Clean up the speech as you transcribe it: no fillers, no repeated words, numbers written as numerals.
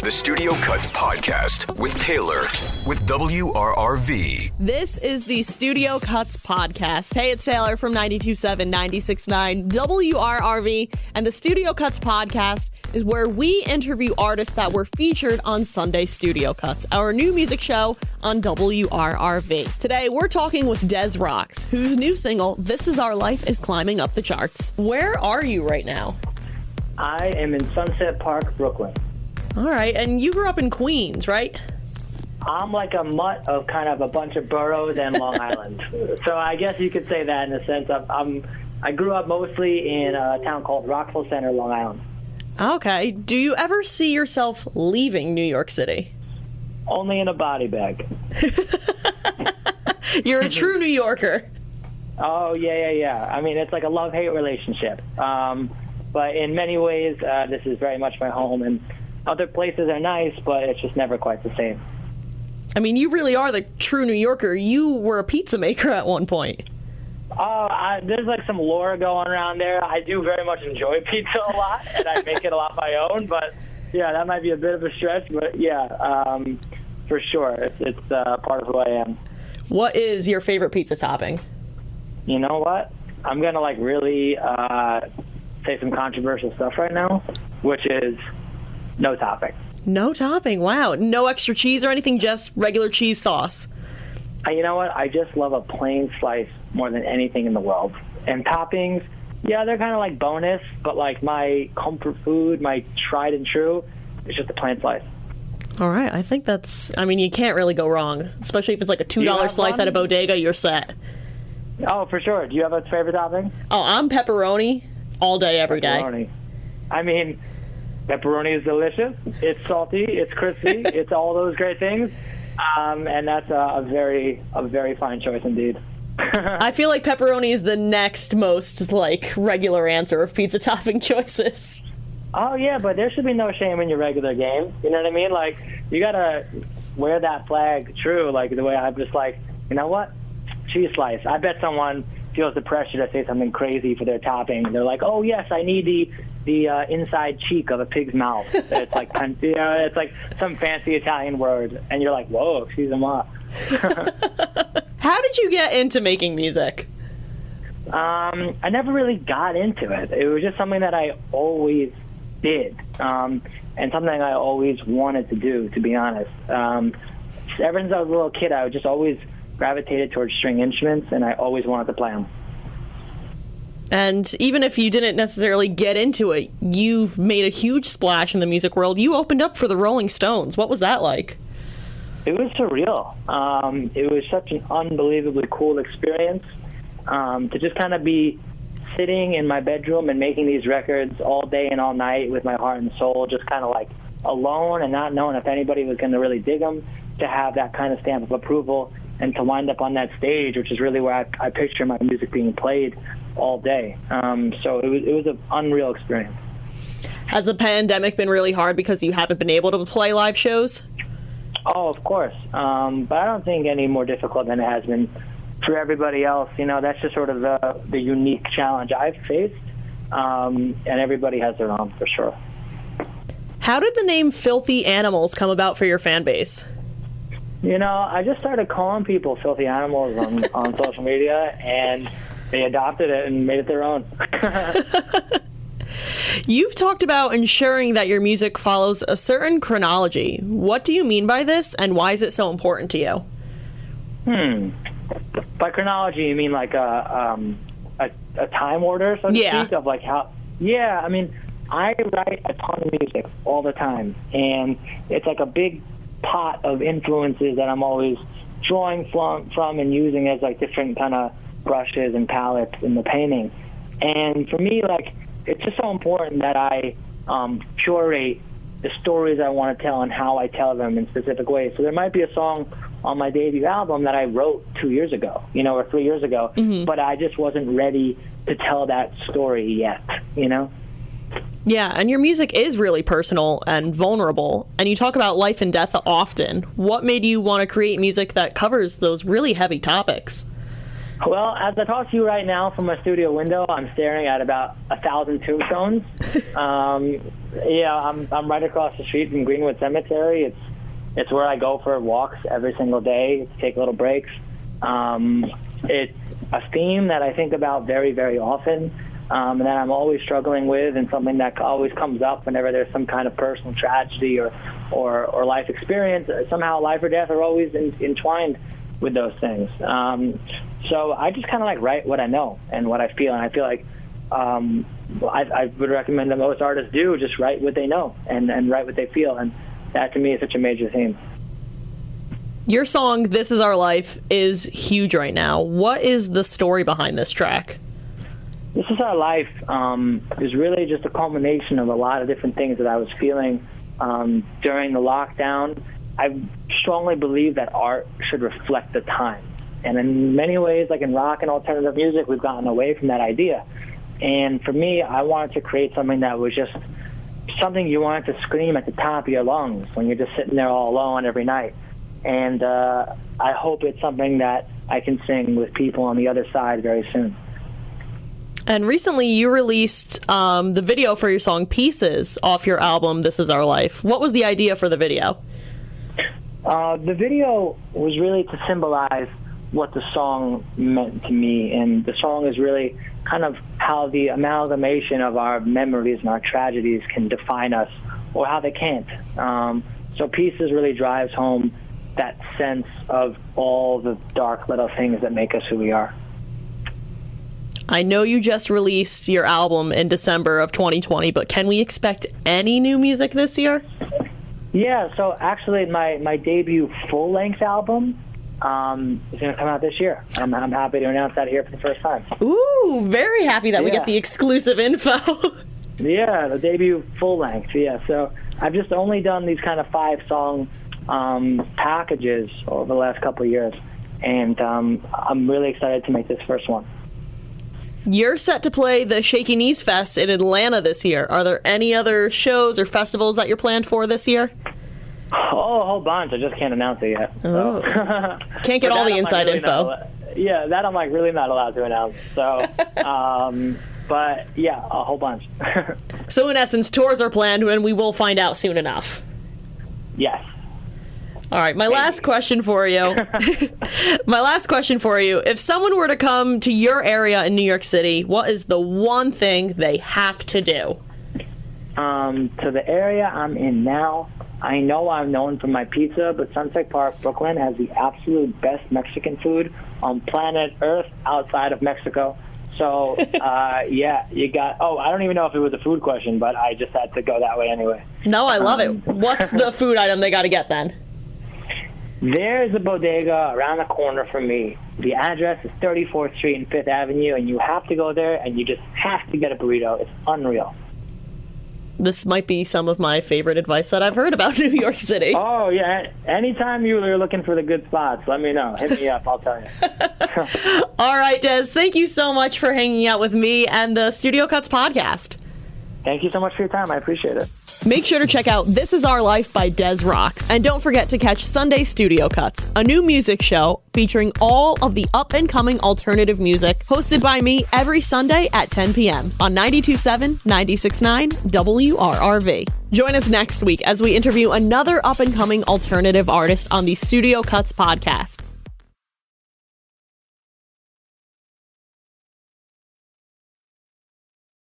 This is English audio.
the Studio Cuts podcast with Taylor with WRRV. This is the Studio Cuts podcast. Hey, it's Taylor from 92.7, 96.9 WRRV, and the Studio Cuts podcast is where we interview artists that were featured on Sunday Studio Cuts, our new music show on WRRV. Today, we're talking with Des Rocs, whose new single, This Is Our Life, is climbing up the charts. Where are you right now? I am in Sunset Park, Brooklyn. All right, and you grew up in Queens, right? I'm like a mutt of kind of a bunch of boroughs and Long Island. So I guess you could say that in a sense. I grew up mostly in a town called Rockville Center, Long Island. Okay. Do you ever see yourself leaving New York City? Only in a body bag. You're a true New Yorker. Oh, yeah. I mean, it's like a love-hate relationship. But in many ways, this is very much my home. And other places are nice, but it's just never quite the same. I mean, you really are the true New Yorker. You were a pizza maker at one point. There's like some lore going around there. I do very much enjoy pizza a lot, and I make it a lot my own. But yeah, that might be a bit of a stretch. But yeah, for sure, it's part of who I am. What is your favorite pizza topping? You know what? I'm gonna like really say some controversial stuff right now, which is no topping. No topping. Wow. No extra cheese or anything, just regular cheese sauce. You know what? I just love a plain slice more than anything in the world. And toppings, yeah, they're kind of like bonus, but like my comfort food, my tried and true, is just a plain slice. All right. I think you can't really go wrong, especially if it's like a $2 slice at a bodega, you're set. Oh, for sure. Do you have a favorite topping? Oh, I'm pepperoni all day, every day. I mean, pepperoni is delicious. It's salty. It's crispy. It's all those great things. And that's a very fine choice indeed. I feel like pepperoni is the next most like regular answer of pizza topping choices. Oh yeah, but there should be no shame in your regular game. You know what I mean? Like, you gotta wear that flag true. Like the way I'm just like, you know what? Cheese slice. I bet someone feels the pressure to say something crazy for their topping. They're like, oh yes, I need the inside cheek of a pig's mouth. It's like, it's like some fancy Italian word, and you're like, whoa, excuse me. How did you get into making music? I never really got into it. It was just something that I always did, and something I always wanted to do, to be honest. Ever since I was a little kid, I just always gravitated towards string instruments, and I always wanted to play them. And even if you didn't necessarily get into it, you've made a huge splash in the music world. You opened up for the Rolling Stones. What was that like? It was surreal. It was such an unbelievably cool experience to just kind of be sitting in my bedroom and making these records all day and all night with my heart and soul, just kind of like alone and not knowing if anybody was going to really dig them, to have that kind of stamp of approval and to wind up on that stage, which is really where I picture my music being played all day. So it was an unreal experience. Has the pandemic been really hard because you haven't been able to play live shows? Oh, of course. But I don't think any more difficult than it has been for everybody else. You know, that's just sort of the unique challenge I've faced. And everybody has their own, for sure. How did the name Filthy Animals come about for your fan base? You know, I just started calling people filthy animals on social media, and they adopted it and made it their own. You've talked about ensuring that your music follows a certain chronology. What do you mean by this, and why is it so important to you? By chronology, you mean like a time order, so to speak, of like how... Yeah, I mean, I write a ton of music all the time, and it's like a big pot of influences that I'm always drawing from and using as like different kind of brushes and palettes in the painting. And for me, like, it's just so important that I curate the stories I want to tell and how I tell them in specific ways. So there might be a song on my debut album that I wrote 2 years ago, or 3 years ago, but I just wasn't ready to tell that story yet, Yeah, and your music is really personal and vulnerable, and you talk about life and death often. What made you want to create music that covers those really heavy topics? Well, as I talk to you right now from my studio window, I'm staring at about 1,000 tombstones. I'm right across the street from Greenwood Cemetery. It's where I go for walks every single day to take little breaks. It's a theme that I think about very, very often, and that I'm always struggling with, and something that always comes up whenever there's some kind of personal tragedy or life experience. Somehow life or death are always entwined with those things. So I just kind of like write what I know and what I feel, and I feel like I would recommend that most artists do just write what they know and write what they feel, and that to me is such a major theme. Your song, This Is Our Life, is huge right now. What is the story behind this track? This Is Our Life is really just a culmination of a lot of different things that I was feeling during the lockdown. I strongly believe that art should reflect the time. And in many ways, like in rock and alternative music, we've gotten away from that idea. And for me, I wanted to create something that was just something you wanted to scream at the top of your lungs when you're just sitting there all alone every night. And I hope it's something that I can sing with people on the other side very soon. And recently you released the video for your song Pieces off your album, This Is Our Life. What was the idea for the video? The video was really to symbolize what the song meant to me, and the song is really kind of how the amalgamation of our memories and our tragedies can define us, or how they can't. So Pieces really drives home that sense of all the dark little things that make us who we are. I know you just released your album in December of 2020, but can we expect any new music this year? Yeah, so actually my debut full-length album is going to come out this year. I'm happy to announce that here for the first time. Ooh, very happy that we get the exclusive info. Yeah, the debut full-length, yeah. So I've just only done these kind of 5-song packages over the last couple of years, and I'm really excited to make this first one. You're set to play the Shaky Knees Fest in Atlanta this year. Are there any other shows or festivals that you're planned for this year? Oh, a whole bunch. I just can't announce it yet. So. Can't get all the inside info. That I'm like really not allowed to announce. So, but yeah, a whole bunch. So in essence, tours are planned, and we will find out soon enough. Yes. All right, my last question for you. If someone were to come to your area in New York City, what is the one thing they have to do? To the area I'm in now, I know I'm known for my pizza, but Sunset Park, Brooklyn has the absolute best Mexican food on planet Earth outside of Mexico. So, you got... Oh, I don't even know if it was a food question, but I just had to go that way anyway. No, I love it. What's the food item they got to get then? There's a bodega around the corner from me. The address is 34th Street and 5th Avenue, and you have to go there, and you just have to get a burrito. It's unreal. This might be some of my favorite advice that I've heard about New York City. Oh, yeah. Anytime you're looking for the good spots, let me know. Hit me up. I'll tell you. All right, Des. Thank you so much for hanging out with me and the Studio Cuts podcast. Thank you so much for your time. I appreciate it. Make sure to check out This Is Our Life by Des Rocs. And don't forget to catch Sunday Studio Cuts, a new music show featuring all of the up-and-coming alternative music, hosted by me every Sunday at 10 p.m. on 92.7, 96.9 WRRV. Join us next week as we interview another up-and-coming alternative artist on the Studio Cuts podcast.